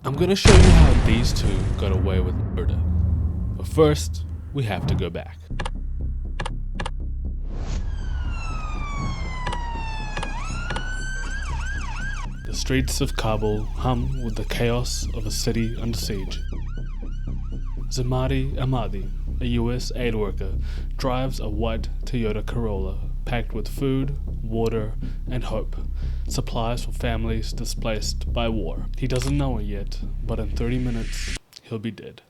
I'm gonna show you how these two got away with murder. But first, we have to go back. The streets of Kabul hum with the chaos of a city under siege. Zamari Ahmadi, a US aid worker, drives a white Toyota Corolla packed with food, water, and hope, supplies for families displaced by war. He doesn't know it yet, but in 30 minutes, he'll be dead.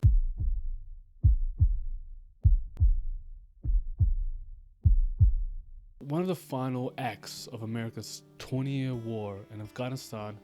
One of the final acts of America's 20-year war in Afghanistan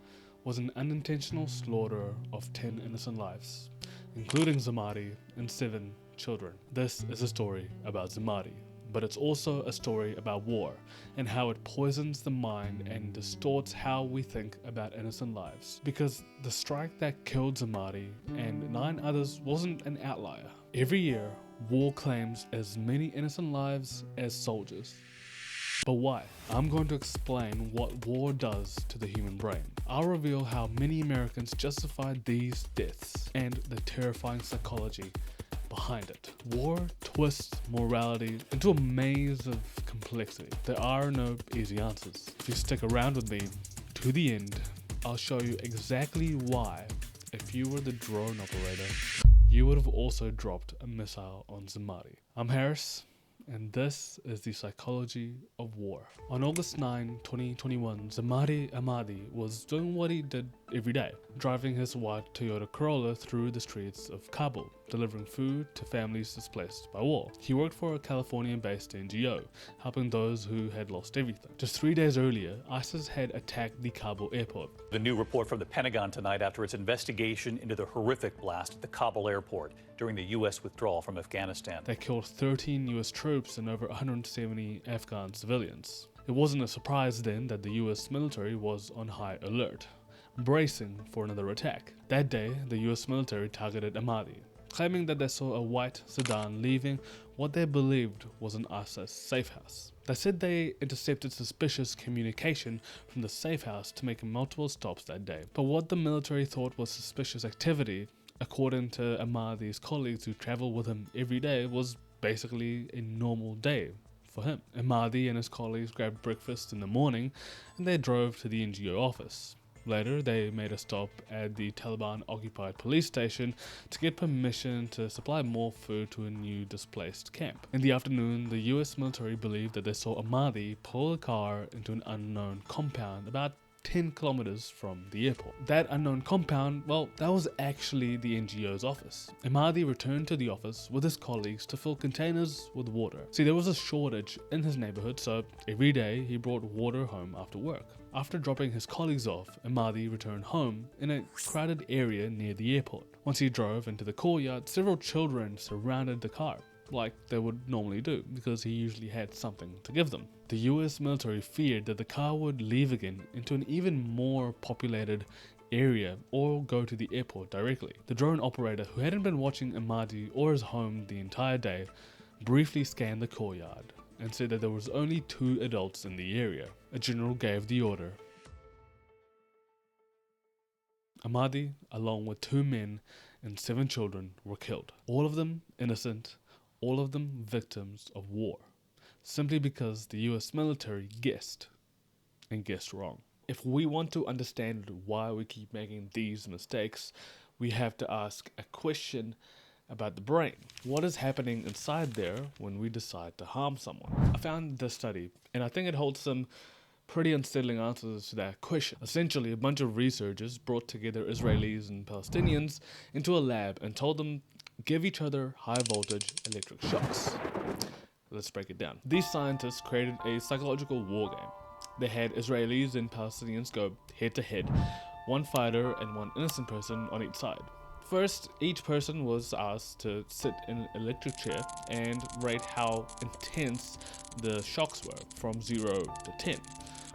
was an unintentional slaughter of 10 innocent lives, including Zamari and 7 children. This is a story about Zamari, but it's also a story about war and how it poisons the mind and distorts how we think about innocent lives. Because the strike that killed Zamari and 9 others wasn't an outlier. Every year, war claims as many innocent lives as soldiers. But why? I'm going to explain what war does to the human brain. I'll reveal how many Americans justify these deaths and the terrifying psychology behind it. War twists morality into a maze of complexity. There are no easy answers. If you stick around with me to the end, I'll show you exactly why, if you were the drone operator, you would have also dropped a missile on Zamari. I'm Harris, and this is the psychology of war. On August 9, 2021, Zamari Ahmadi was doing what he did every day, driving his white Toyota Corolla through the streets of Kabul, delivering food to families displaced by war. He worked for a California-based NGO, helping those who had lost everything. Just 3 days earlier, ISIS had attacked the Kabul airport. The new report from the Pentagon tonight after its investigation into the horrific blast at the Kabul airport during the U.S. withdrawal from Afghanistan. They killed 13 U.S. troops and over 170 Afghan civilians. It wasn't a surprise then that the U.S. military was on high alert, bracing for another attack. That day, the U.S. military targeted Ahmadi, claiming that they saw a white sedan leaving what they believed was an ISIS safe house. They said they intercepted suspicious communication from the safe house to make multiple stops that day. But what the military thought was suspicious activity, according to Ahmadi's colleagues who travel with him every day, was basically a normal day for him. Ahmadi and his colleagues grabbed breakfast in the morning and they drove to the NGO office. Later, they made a stop at the Taliban-occupied police station to get permission to supply more food to a new displaced camp. In the afternoon, the US military believed that they saw Ahmadi pull a car into an unknown compound about 10 kilometers from the airport. That unknown compound, well, that was actually the NGO's office. Ahmadi returned to the office with his colleagues to fill containers with water. See, there was a shortage in his neighborhood, so every day he brought water home after work. After dropping his colleagues off, Ahmadi returned home in a crowded area near the airport. Once he drove into the courtyard, several children surrounded the car, like they would normally do, because he usually had something to give them. The US military feared that the car would leave again into an even more populated area or go to the airport directly. The drone operator, who hadn't been watching Ahmadi or his home the entire day, briefly scanned the courtyard and said that there was only 2 adults in the area. A general gave the order. Ahmadi, along with 2 men and 7 children, were killed. All of them innocent, all of them victims of war, simply because the US military guessed, and guessed wrong. If we want to understand why we keep making these mistakes, we have to ask a question about the brain. What is happening inside there when we decide to harm someone? I found this study, and I think it holds some pretty unsettling answers to that question. Essentially, a bunch of researchers brought together Israelis and Palestinians into a lab and told them give each other high voltage electric shocks. Let's break it down. These scientists created a psychological war game. They had Israelis and Palestinians go head to head, one fighter and one innocent person on each side. First, each person was asked to sit in an electric chair and rate how intense the shocks were from 0 to 10.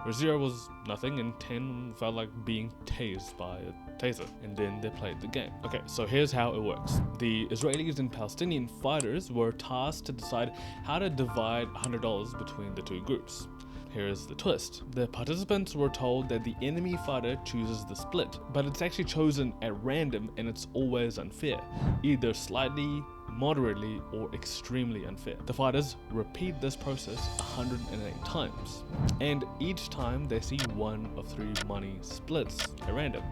Where 0 was nothing and 10 felt like being tased by a taser. And then they played the game. Okay, so here's how it works. The Israelis and Palestinian fighters were tasked to decide how to divide $100 between the 2 groups. here's the twist. The participants were told that the enemy fighter chooses the split, but it's actually chosen at random and it's always unfair, either slightly, moderately, or extremely unfair. The fighters repeat this process 108 times, and each time they see one of 3 money splits at random.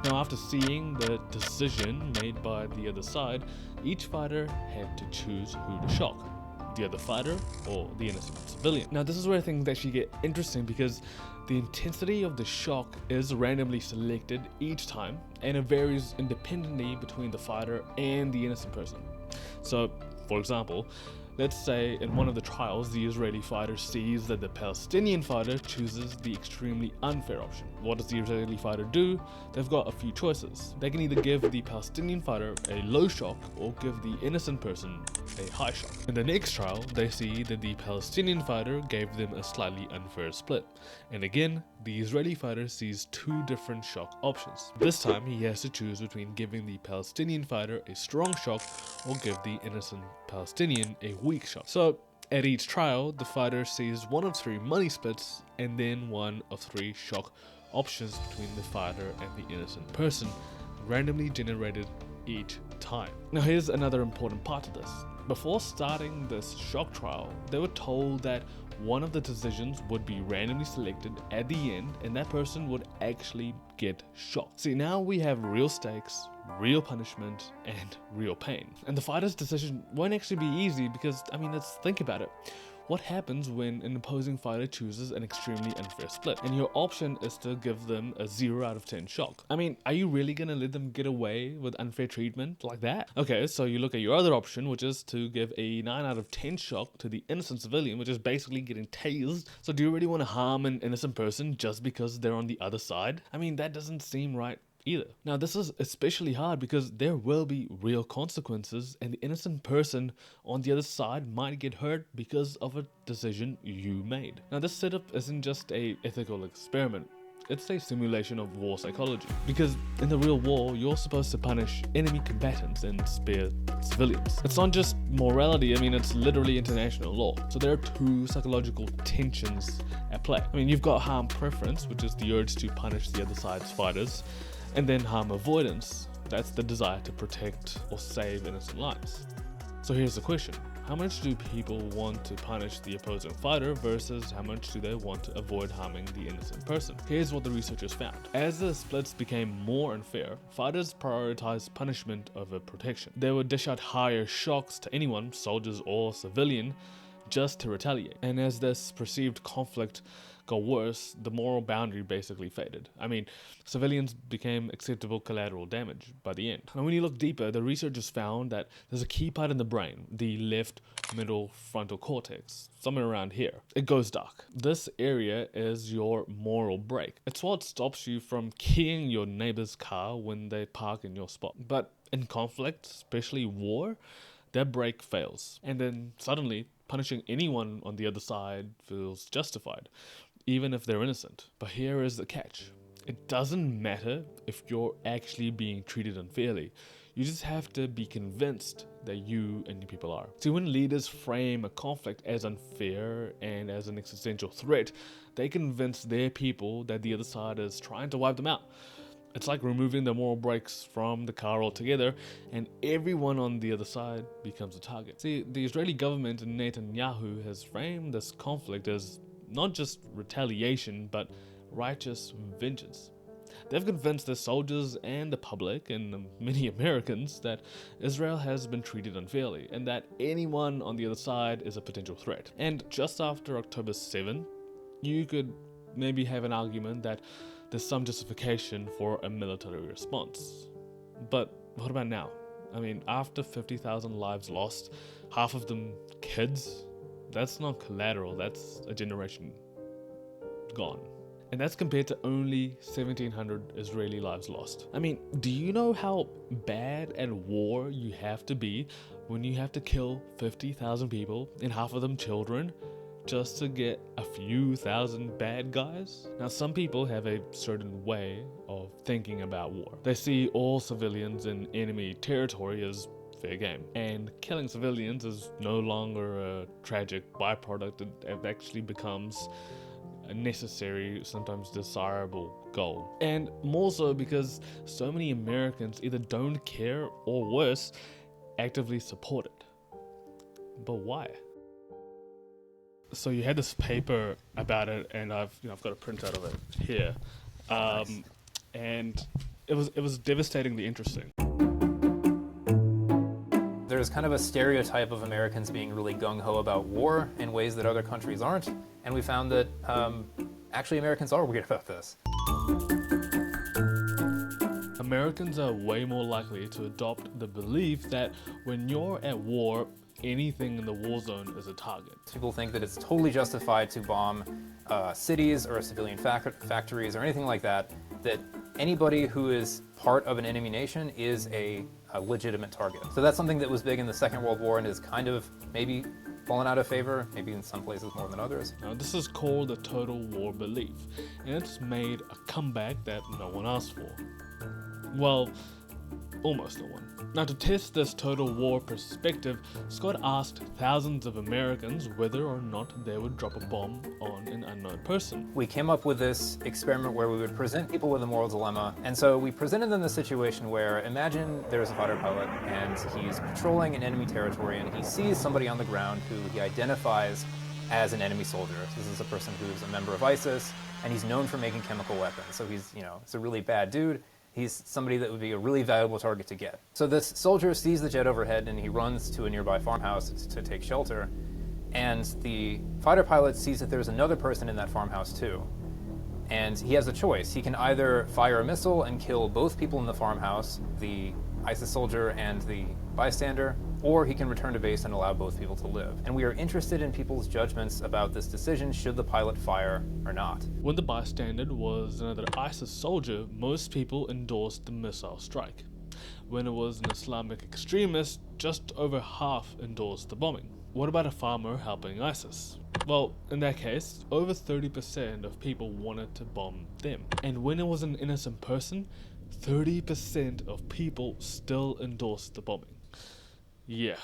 Now, after seeing the decision made by the other side, each fighter had to choose who to shock, the other fighter or the innocent civilian. Now, this is where things actually get interesting, because the intensity of the shock is randomly selected each time, and it varies independently between the fighter and the innocent person. So, for example, let's say in one of the trials, the Israeli fighter sees that the Palestinian fighter chooses the extremely unfair option. What does the Israeli fighter do? They've got a few choices. They can either give the Palestinian fighter a low shock or give the innocent person a high shock. In the next trial, they see that the Palestinian fighter gave them a slightly unfair split. And again, the Israeli fighter sees 2 different shock options. This time, he has to choose between giving the Palestinian fighter a strong shock or give the innocent Palestinian a weak shock. So, at each trial, the fighter sees one of 3 money splits and then one of 3 shock options between the fighter and the innocent person, randomly generated each time. Now, here's another important part of this. Before starting this shock trial, they were told that one of the decisions would be randomly selected at the end, and that person would actually get shocked. See, now we have real stakes, real punishment, and real pain. And the fighter's decision won't actually be easy because, let's think about it. What happens when an opposing fighter chooses an extremely unfair split, and your option is to give them a 0 out of 10 shock? Are you really gonna let them get away with unfair treatment like that? Okay, so you look at your other option, which is to give a 9 out of 10 shock to the innocent civilian, which is basically getting tased. So do you really want to harm an innocent person just because they're on the other side? That doesn't seem right either. Now, this is especially hard because there will be real consequences, and the innocent person on the other side might get hurt because of a decision you made. Now, this setup isn't just a ethical experiment. It's a simulation of war psychology, because in the real war, you're supposed to punish enemy combatants and spare civilians. It's not just morality, it's literally international law. So there are 2 psychological tensions at play. You've got harm preference, which is the urge to punish the other side's fighters, and then harm avoidance, that's the desire to protect or save innocent lives. So here's the question. How much do people want to punish the opposing fighter versus how much do they want to avoid harming the innocent person? Here's what the researchers found. As the splits became more unfair, fighters prioritized punishment over protection. They would dish out higher shocks to anyone, soldiers or civilian, just to retaliate. And as this perceived conflict got worse, the moral boundary basically faded. Civilians became acceptable collateral damage by the end. And when you look deeper, the researchers found that there's a key part in the brain, the left middle frontal cortex, somewhere around here. It goes dark. This area is your moral brake. It's what stops you from keying your neighbor's car when they park in your spot. But in conflict, especially war, that brake fails. And then suddenly, punishing anyone on the other side feels justified, even if they're innocent. But here is the catch. It doesn't matter if you're actually being treated unfairly. You just have to be convinced that you and your people are. See, when leaders frame a conflict as unfair and as an existential threat, they convince their people that the other side is trying to wipe them out. It's like removing the moral brakes from the car altogether, and everyone on the other side becomes a target. See, the Israeli government and Netanyahu has framed this conflict as not just retaliation, but righteous vengeance. They've convinced their soldiers and the public and many Americans that Israel has been treated unfairly and that anyone on the other side is a potential threat. And just after October 7, you could maybe have an argument that there's some justification for a military response. But what about now? After 50,000 lives lost, half of them kids, that's not collateral, that's a generation gone. And that's compared to only 1,700 Israeli lives lost. Do you know how bad at war you have to be when you have to kill 50,000 people, and half of them children, just to get a few thousand bad guys? Now, some people have a certain way of thinking about war. They see all civilians in enemy territory as fair game, and killing civilians is no longer a tragic byproduct. It actually becomes a necessary, sometimes desirable goal. And more so because so many Americans either don't care or worse, actively support it. But why? So you had this paper about it, and I've got a printout of it here, Nice. and it was devastatingly interesting. There's kind of a stereotype of Americans being really gung-ho about war in ways that other countries aren't, and we found that actually Americans are weird about this. Americans are way more likely to adopt the belief that when you're at war, anything in the war zone is a target. People think that it's totally justified to bomb cities or civilian factories or anything like that, that anybody who is part of an enemy nation is a legitimate target. So that's something that was big in the Second World War and is kind of maybe fallen out of favor, maybe in some places more than others. Now, this is called the total war belief, and it's made a comeback that no one asked for. Well, almost no one. Now, to test this total war perspective, Scott asked thousands of Americans whether or not they would drop a bomb on an unknown person. We came up with this experiment where we would present people with a moral dilemma, and so we presented them the situation where, imagine there's a fighter pilot and he's patrolling an enemy territory and he sees somebody on the ground who he identifies as an enemy soldier. So this is a person who's a member of ISIS, and he's known for making chemical weapons, so he's, it's a really bad dude. He's somebody that would be a really valuable target to get. So this soldier sees the jet overhead and he runs to a nearby farmhouse to take shelter. And the fighter pilot sees that there's another person in that farmhouse too. And he has a choice. He can either fire a missile and kill both people in the farmhouse, the ISIS soldier and the bystander, or he can return to base and allow both people to live. And we are interested in people's judgments about this decision, should the pilot fire or not. When the bystander was another ISIS soldier, most people endorsed the missile strike. When it was an Islamic extremist, just over half endorsed the bombing. What about a farmer helping ISIS? Well, in that case, over 30% of people wanted to bomb them. And when it was an innocent person, 30% of people still endorsed the bombing. Yeah.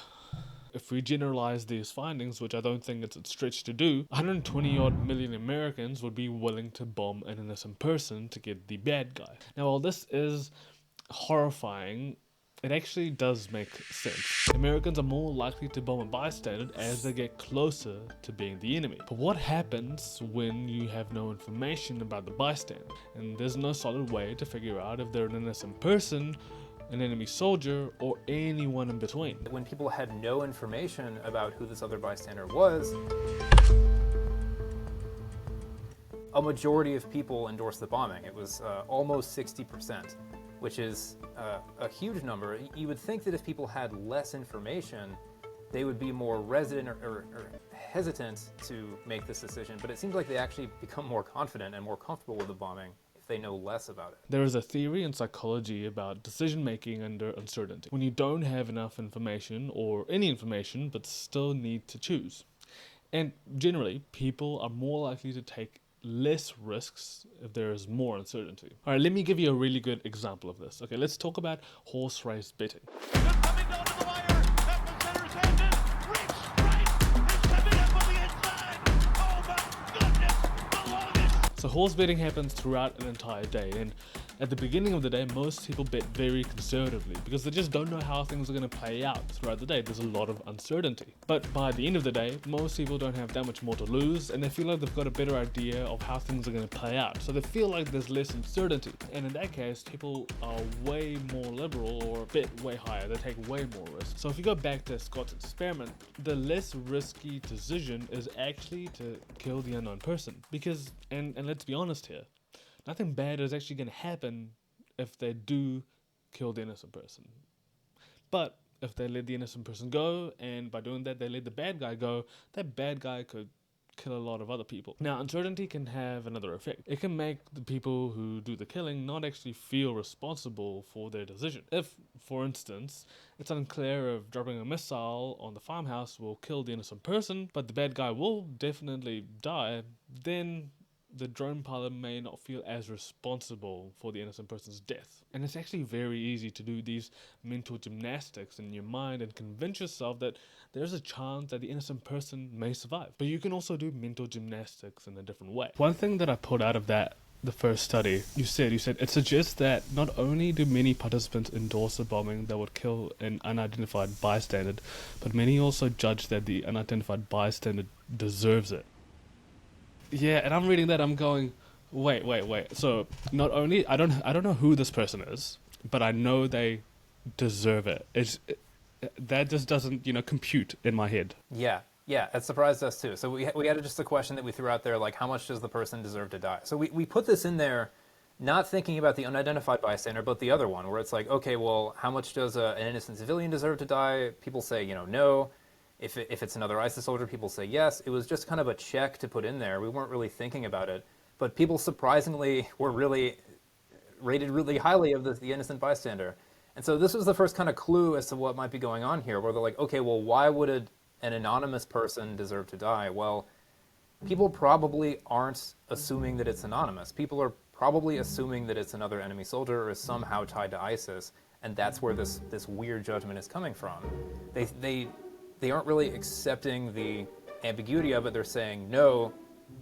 If we generalize these findings, which I don't think it's a stretch to do, 120 odd million Americans would be willing to bomb an innocent person to get the bad guy. Now, while this is horrifying, it actually does make sense. Americans are more likely to bomb a bystander as they get closer to being the enemy. But what happens when you have no information about the bystander? And there's no solid way to figure out if they're an innocent person, an enemy soldier, or anyone in between. When people had no information about who this other bystander was, a majority of people endorsed the bombing. It was almost 60%, which is a huge number. You would think that if people had less information, they would be more resident or hesitant to make this decision, but it seems like they actually become more confident and more comfortable with the bombing they know less about it. There is a theory in psychology about decision making under uncertainty. When you don't have enough information or any information but still need to choose. And generally, people are more likely to take less risks if there is more uncertainty. Alright, let me give you a really good example of this. Okay, let's talk about horse race betting. So horse betting happens throughout an entire day, and at the beginning of the day, most people bet very conservatively because they just don't know how things are going to play out throughout the day. There's a lot of uncertainty. But by the end of the day, most people don't have that much more to lose, and they feel like they've got a better idea of how things are going to play out. So they feel like there's less uncertainty. And in that case, people are way more liberal or bet way higher. They take way more risks. So if you go back to Scott's experiment, the less risky decision is actually to kill the unknown person. Because, and let's be honest here, nothing bad is actually going to happen if they do kill the innocent person. But if they let the innocent person go, and by doing that they let the bad guy go, that bad guy could kill a lot of other people. Now, uncertainty can have another effect. It can make the people who do the killing not actually feel responsible for their decision. If, for instance, it's unclear if dropping a missile on the farmhouse will kill the innocent person, but the bad guy will definitely die, then the drone pilot may not feel as responsible for the innocent person's death. And it's actually very easy to do these mental gymnastics in your mind and convince yourself that there's a chance that the innocent person may survive. But you can also do mental gymnastics in a different way. One thing that I pulled out of the first study, you said it suggests that not only do many participants endorse a bombing that would kill an unidentified bystander, but many also judge that the unidentified bystander deserves it. Yeah, and I'm reading that, I'm going, wait. So not only I don't know who this person is, but I know they deserve it. That just doesn't compute in my head. Yeah, it surprised us too. So we had just a question that we threw out there, like, how much does the person deserve to die? So we put this in there, not thinking about the unidentified bystander, but the other one, where it's like, okay, well, how much does an innocent civilian deserve to die? People say, no. If it's another ISIS soldier, people say yes. It was just kind of a check to put in there. We weren't really thinking about it. But people surprisingly were really rated really highly of the innocent bystander. And so this was the first kind of clue as to what might be going on here, where they're like, okay, well, why would an anonymous person deserve to die? Well, people probably aren't assuming that it's anonymous. People are probably assuming that it's another enemy soldier or is somehow tied to ISIS, and that's where this weird judgment is coming from. They aren't really accepting the ambiguity of it. They're saying, no,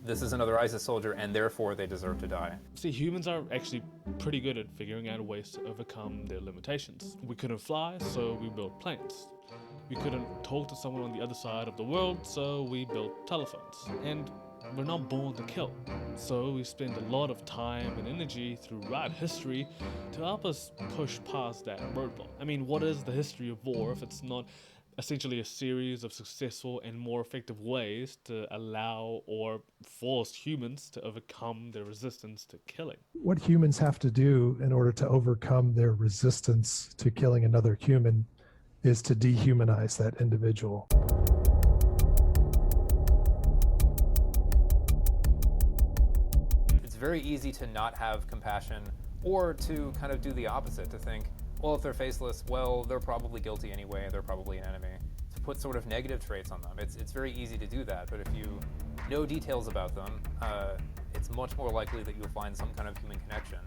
this is another ISIS soldier, and therefore they deserve to die. See, humans are actually pretty good at figuring out ways to overcome their limitations. We couldn't fly, so we built planes. We couldn't talk to someone on the other side of the world, so we built telephones. And we're not born to kill, so we spend a lot of time and energy throughout history to help us push past that roadblock. I mean, what is the history of war if it's not essentially a series of successful and more effective ways to allow or force humans to overcome their resistance to killing? What humans have to do in order to overcome their resistance to killing another human is to dehumanize that individual. It's very easy to not have compassion, or to kind of do the opposite, to think, well, if they're faceless, well, they're probably guilty anyway, they're probably an enemy. To put sort of negative traits on them. It's very easy to do that, but if you know details about them, it's much more likely that you'll find some kind of human connection.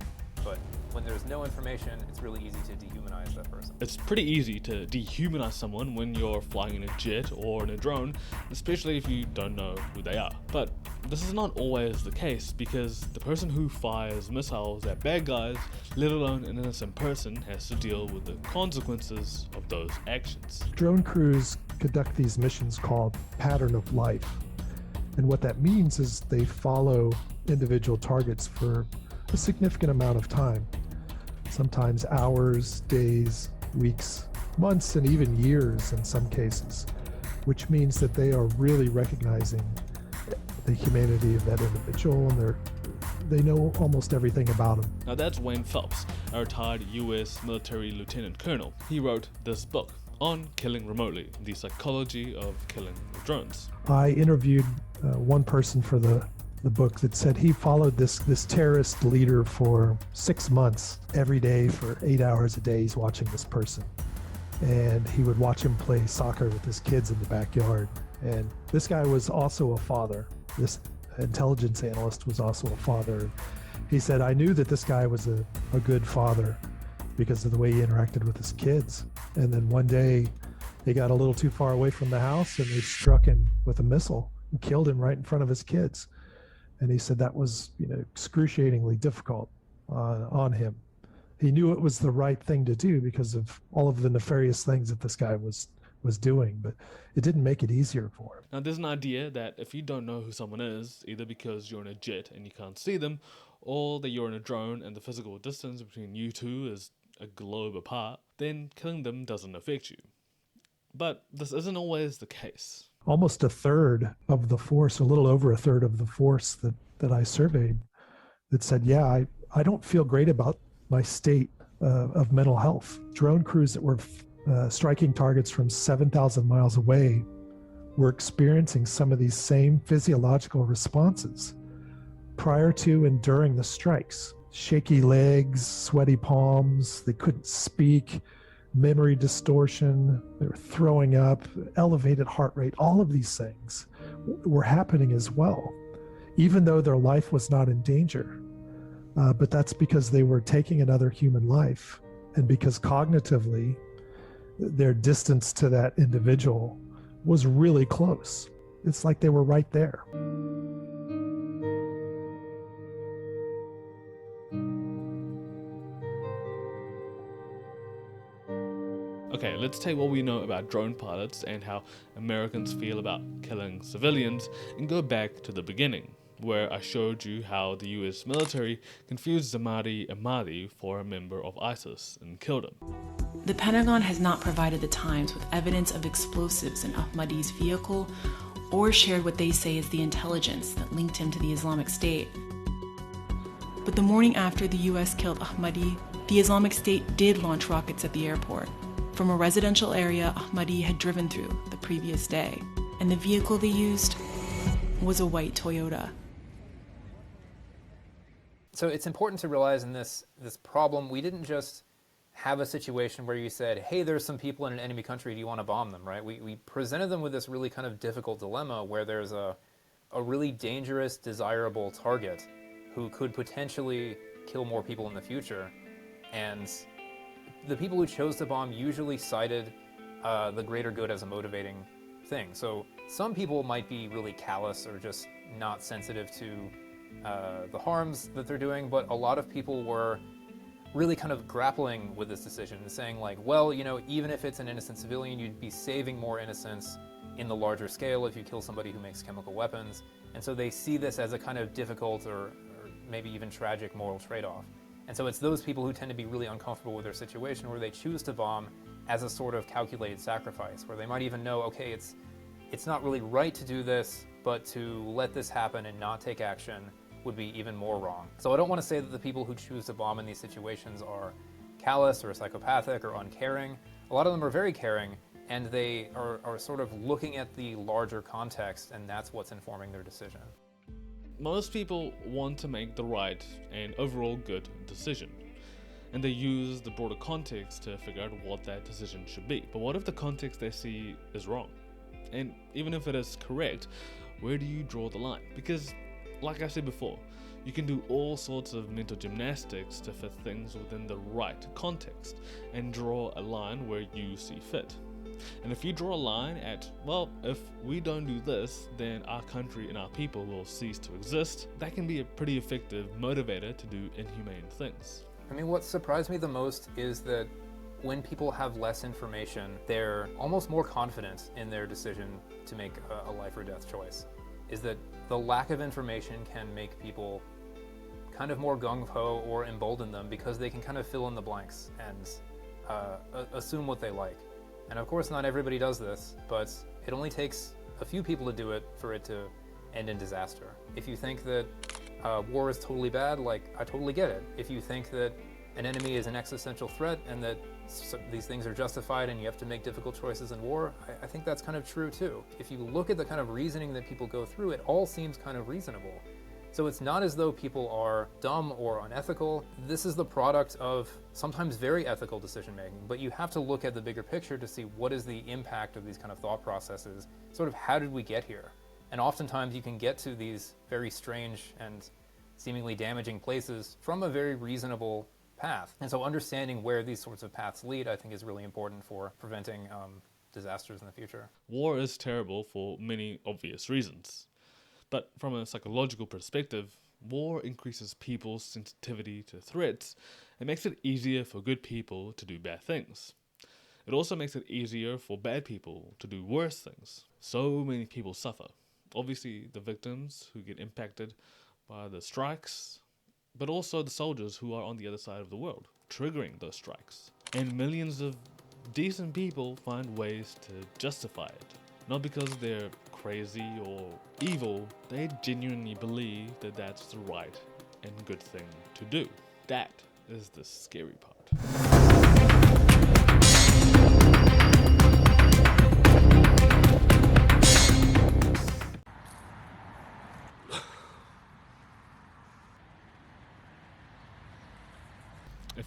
But when there's no information, it's really easy to dehumanize that person. It's pretty easy to dehumanize someone when you're flying in a jet or in a drone, especially if you don't know who they are. But this is not always the case, because the person who fires missiles at bad guys, let alone an innocent person, has to deal with the consequences of those actions. Drone crews conduct these missions called pattern of life. And what that means is they follow individual targets for a significant amount of time, sometimes hours, days, weeks, months, and even years in some cases, which means that they are really recognizing the humanity of that individual, and they know almost everything about him. Now that's Wayne Phelps, a retired US military lieutenant colonel. He wrote this book on killing remotely, the psychology of killing with drones. I interviewed one person for the book that said he followed this terrorist leader for 6 months. Every day for 8 hours a day he's watching this person, and he would watch him play soccer with his kids in the backyard. And this guy was also a father. This intelligence analyst was also a father. He said, I knew that this guy was a good father because of the way he interacted with his kids. And then one day they got a little too far away from the house and they struck him with a missile and killed him right in front of his kids. And he said that was, excruciatingly difficult on him. He knew it was the right thing to do because of all of the nefarious things that this guy was doing, but it didn't make it easier for him. Now there's an idea that if you don't know who someone is, either because you're in a jet and you can't see them, or that you're in a drone and the physical distance between you two is a globe apart, then killing them doesn't affect you. But this isn't always the case. Almost a third of the force, a little over a third of the force that I surveyed, that said, yeah, I don't feel great about my state of mental health. Drone crews that were striking targets from 7,000 miles away were experiencing some of these same physiological responses prior to and during the strikes. Shaky legs, sweaty palms, they couldn't speak, memory distortion, they were throwing up, elevated heart rate. All of these things were happening as well, even though their life was not in danger. But that's because they were taking another human life, and because cognitively, their distance to that individual was really close. It's like they were right there. Okay, let's take what we know about drone pilots and how Americans feel about killing civilians and go back to the beginning, where I showed you how the US military confused Zamari Ahmadi for a member of ISIS and killed him. The Pentagon has not provided the Times with evidence of explosives in Ahmadi's vehicle or shared what they say is the intelligence that linked him to the Islamic State. But the morning after the US killed Ahmadi, the Islamic State did launch rockets at the airport from a residential area Ahmadi had driven through the previous day, and the vehicle they used was a white Toyota. So it's important to realize in this problem, we didn't just have a situation where you said, hey, there's some people in an enemy country, do you want to bomb them, right? We presented them with this really kind of difficult dilemma where there's a really dangerous, desirable target who could potentially kill more people in the future. And the people who chose to bomb usually cited the greater good as a motivating thing. So some people might be really callous or just not sensitive to the harms that they're doing, but a lot of people were really kind of grappling with this decision and saying like, well, you know, even if it's an innocent civilian, you'd be saving more innocence in the larger scale if you kill somebody who makes chemical weapons. And so they see this as a kind of difficult or maybe even tragic moral trade-off. And so it's those people who tend to be really uncomfortable with their situation where they choose to bomb as a sort of calculated sacrifice, where they might even know, okay, it's not really right to do this, but to let this happen and not take action would be even more wrong. So I don't want to say that the people who choose to bomb in these situations are callous or psychopathic or uncaring. A lot of them are very caring, and they are sort of looking at the larger context, and that's what's informing their decision. Most people want to make the right and overall good decision, and they use the broader context to figure out what that decision should be. But what if the context they see is wrong? And even if it is correct, where do you draw the line? Because, like I said before, you can do all sorts of mental gymnastics to fit things within the right context and draw a line where you see fit. And if you draw a line at, well, if we don't do this, then our country and our people will cease to exist, that can be a pretty effective motivator to do inhumane things. I mean, what surprised me the most is that when people have less information, they're almost more confident in their decision to make a life or death choice. Is that the lack of information can make people kind of more gung-ho or embolden them because they can kind of fill in the blanks and assume what they like. And of course, not everybody does this, but it only takes a few people to do it for it to end in disaster. If you think that war is totally bad, like, I totally get it. If you think that an enemy is an existential threat and that these things are justified and you have to make difficult choices in war, I think that's kind of true too. If you look at the kind of reasoning that people go through, it all seems kind of reasonable. So it's not as though people are dumb or unethical. This is the product of sometimes very ethical decision making, but you have to look at the bigger picture to see what is the impact of these kind of thought processes, sort of how did we get here? And oftentimes you can get to these very strange and seemingly damaging places from a very reasonable path. And so understanding where these sorts of paths lead, I think, is really important for preventing disasters in the future. War is terrible for many obvious reasons. But from a psychological perspective, war increases people's sensitivity to threats and makes it easier for good people to do bad things. It also makes it easier for bad people to do worse things. So many people suffer. Obviously, the victims who get impacted by the strikes, but also the soldiers who are on the other side of the world, triggering those strikes. And millions of decent people find ways to justify it. Not because they're crazy or evil, they genuinely believe that that's the right and good thing to do. That is the scary part.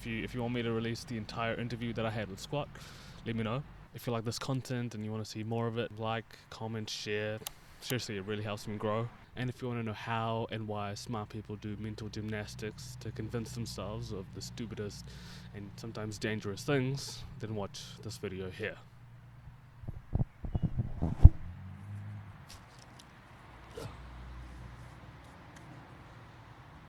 If you want me to release the entire interview that I had with Squat, let me know. If you like this content and you want to see more of it, like, comment, share. Seriously, it really helps me grow. And if you want to know how and why smart people do mental gymnastics to convince themselves of the stupidest and sometimes dangerous things, then watch this video here.